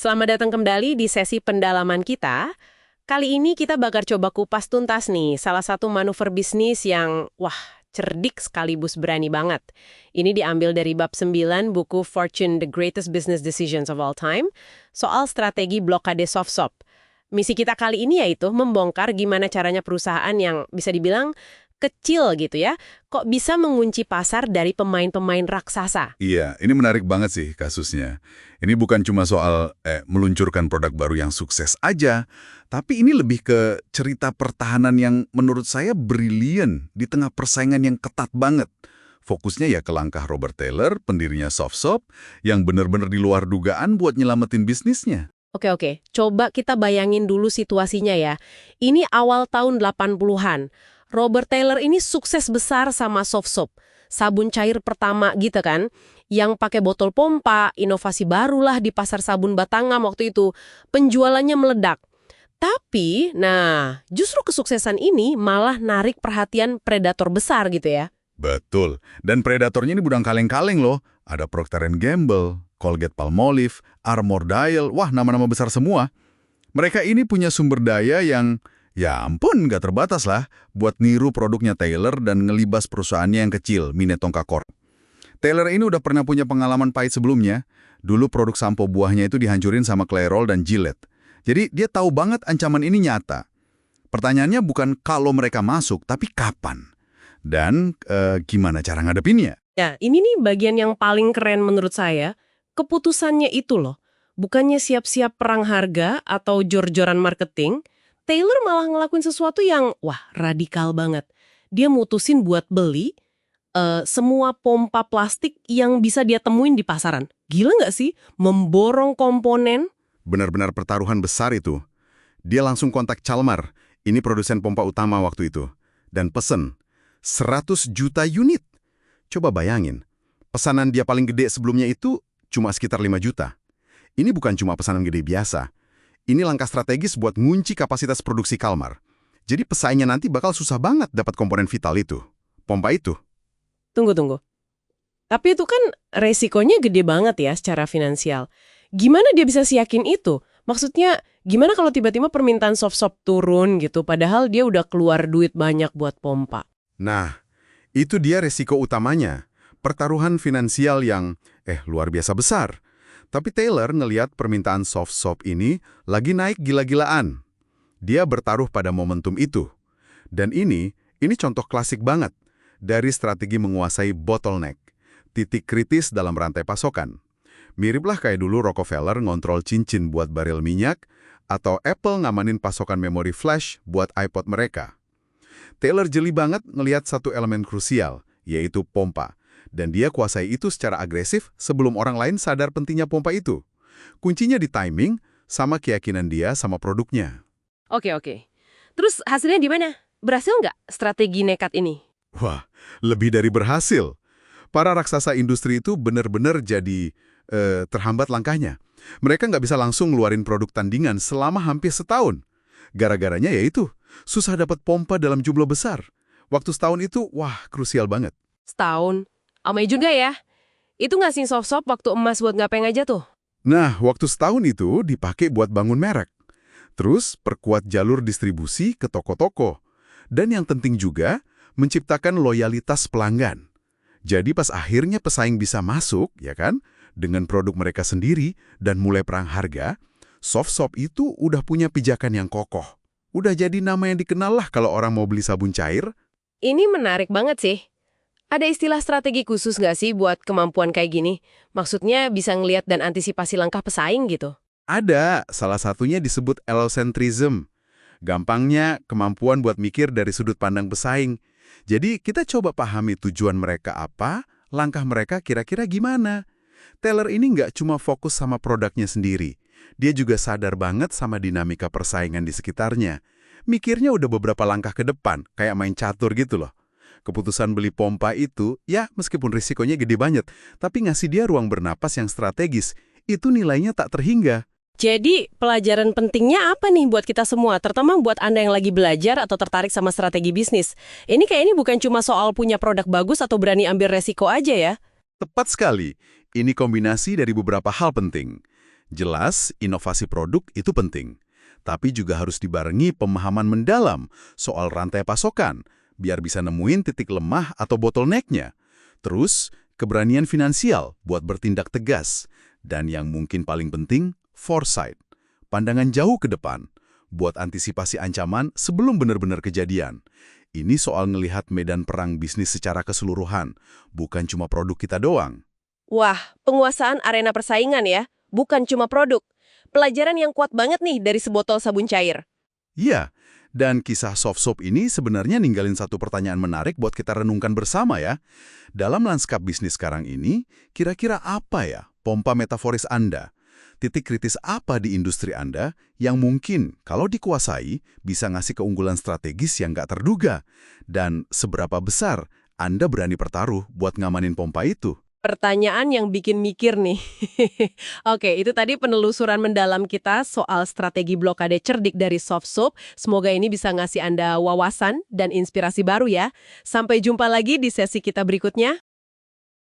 Selamat datang kembali di sesi pendalaman kita. Kali ini kita bakal coba kupas tuntas nih, salah satu manuver bisnis yang, cerdik sekaligus berani banget. Ini diambil dari bab 9 buku Fortune, The Greatest Business Decisions of All Time, soal strategi blokade soft-shop. Misi kita kali ini yaitu membongkar gimana caranya perusahaan yang bisa dibilang kecil gitu ya, kok bisa mengunci pasar dari pemain-pemain raksasa. Iya, ini menarik banget sih kasusnya. Ini bukan cuma soal meluncurkan produk baru yang sukses aja, tapi ini lebih ke cerita pertahanan yang menurut saya brilian di tengah persaingan yang ketat banget. Fokusnya ya ke langkah Robert Taylor, pendirinya SoftShop, yang benar-benar di luar dugaan buat nyelamatin bisnisnya. Oke, coba kita bayangin dulu situasinya ya. Ini awal tahun 80-an. Robert Taylor ini sukses besar sama SoftShop, sabun cair pertama gitu kan, yang pakai botol pompa, inovasi barulah di pasar sabun Batangan waktu itu, penjualannya meledak. Tapi, justru kesuksesan ini malah narik perhatian predator besar gitu ya. Betul, dan predatornya ini budang kaleng-kaleng loh. Ada Procter & Gamble, Colgate-Palmolive, Armor Dial, nama-nama besar semua. Mereka ini punya sumber daya yang ya ampun, nggak terbatas lah buat niru produknya Taylor dan ngelibas perusahaannya yang kecil, Minnetonka Corp. Taylor ini udah pernah punya pengalaman pahit sebelumnya. Dulu produk sampo buahnya itu dihancurin sama Clairol dan Gillette. Jadi dia tahu banget ancaman ini nyata. Pertanyaannya bukan kalau mereka masuk, tapi kapan. Dan gimana cara ngadepinnya? Ya, ini nih bagian yang paling keren menurut saya. Keputusannya itu loh. Bukannya siap-siap perang harga atau jor-joran marketing, Taylor malah ngelakuin sesuatu yang, radikal banget. Dia mutusin buat beli semua pompa plastik yang bisa dia temuin di pasaran. Gila nggak sih? Memborong komponen. Benar-benar pertaruhan besar itu. Dia langsung kontak Chalmar, ini produsen pompa utama waktu itu. Dan pesen 100 juta unit. Coba bayangin, pesanan dia paling gede sebelumnya itu cuma sekitar 5 juta. Ini bukan cuma pesanan gede biasa. Ini langkah strategis buat ngunci kapasitas produksi Kalmar. Jadi pesaingnya nanti bakal susah banget dapat komponen vital itu. Pompa itu. Tunggu. Tapi itu kan resikonya gede banget ya secara finansial. Gimana dia bisa siyakin itu? Maksudnya, gimana kalau tiba-tiba permintaan SoftShop turun gitu, padahal dia udah keluar duit banyak buat pompa? Nah, itu dia resiko utamanya. Pertaruhan finansial yang, luar biasa besar. Tapi Taylor ngelihat permintaan SoftShop ini lagi naik gila-gilaan. Dia bertaruh pada momentum itu. Dan ini contoh klasik banget dari strategi menguasai bottleneck, titik kritis dalam rantai pasokan. Miriplah kayak dulu Rockefeller ngontrol cincin buat baril minyak, atau Apple ngamanin pasokan memori flash buat iPod mereka. Taylor jeli banget ngelihat satu elemen krusial, yaitu pompa. Dan dia kuasai itu secara agresif sebelum orang lain sadar pentingnya pompa itu. Kuncinya di timing sama keyakinan dia sama produknya. Oke. Terus hasilnya di mana? Berhasil nggak strategi nekat ini? Wah, lebih dari berhasil. Para raksasa industri itu benar-benar jadi terhambat langkahnya. Mereka nggak bisa langsung ngeluarin produk tandingan selama hampir setahun. Gara-garanya yaitu susah dapat pompa dalam jumlah besar. Waktu setahun itu, krusial banget. Setahun? Amai juga ya. Itu ngasih SoftShop waktu emas buat ngapeng aja tuh. Nah, waktu setahun itu dipakai buat bangun merek. Terus perkuat jalur distribusi ke toko-toko. Dan yang penting juga, menciptakan loyalitas pelanggan. Jadi pas akhirnya pesaing bisa masuk, ya kan, dengan produk mereka sendiri dan mulai perang harga, SoftShop itu udah punya pijakan yang kokoh. Udah jadi nama yang dikenal lah kalau orang mau beli sabun cair. Ini menarik banget sih. Ada istilah strategi khusus nggak sih buat kemampuan kayak gini? Maksudnya bisa ngelihat dan antisipasi langkah pesaing gitu? Ada, salah satunya disebut allocentrism. Gampangnya, kemampuan buat mikir dari sudut pandang pesaing. Jadi kita coba pahami tujuan mereka apa, langkah mereka kira-kira gimana. Taylor ini nggak cuma fokus sama produknya sendiri. Dia juga sadar banget sama dinamika persaingan di sekitarnya. Mikirnya udah beberapa langkah ke depan, kayak main catur gitu loh. Keputusan beli pompa itu, ya meskipun risikonya gede banget, tapi ngasih dia ruang bernapas yang strategis, itu nilainya tak terhingga. Jadi, pelajaran pentingnya apa nih buat kita semua, terutama buat Anda yang lagi belajar atau tertarik sama strategi bisnis? Ini kayaknya bukan cuma soal punya produk bagus atau berani ambil resiko aja ya? Tepat sekali, ini kombinasi dari beberapa hal penting. Jelas, inovasi produk itu penting. Tapi juga harus dibarengi pemahaman mendalam soal rantai pasokan, biar bisa nemuin titik lemah atau bottleneck-nya. Terus, keberanian finansial buat bertindak tegas. Dan yang mungkin paling penting, foresight. Pandangan jauh ke depan, buat antisipasi ancaman sebelum benar-benar kejadian. Ini soal ngelihat medan perang bisnis secara keseluruhan, bukan cuma produk kita doang. Wah, penguasaan arena persaingan ya, bukan cuma produk. Pelajaran yang kuat banget nih dari sebotol sabun cair. Iya, dan kisah soft soap ini sebenarnya ninggalin satu pertanyaan menarik buat kita renungkan bersama ya. Dalam lanskap bisnis sekarang ini, kira-kira apa ya pompa metaforis Anda? Titik kritis apa di industri Anda yang mungkin kalau dikuasai bisa ngasih keunggulan strategis yang nggak terduga? Dan seberapa besar Anda berani bertaruh buat ngamanin pompa itu? Pertanyaan yang bikin mikir nih. Oke, itu tadi penelusuran mendalam kita soal strategi blokade cerdik dari soft soap. Semoga ini bisa ngasih Anda wawasan dan inspirasi baru ya. Sampai jumpa lagi di sesi kita berikutnya.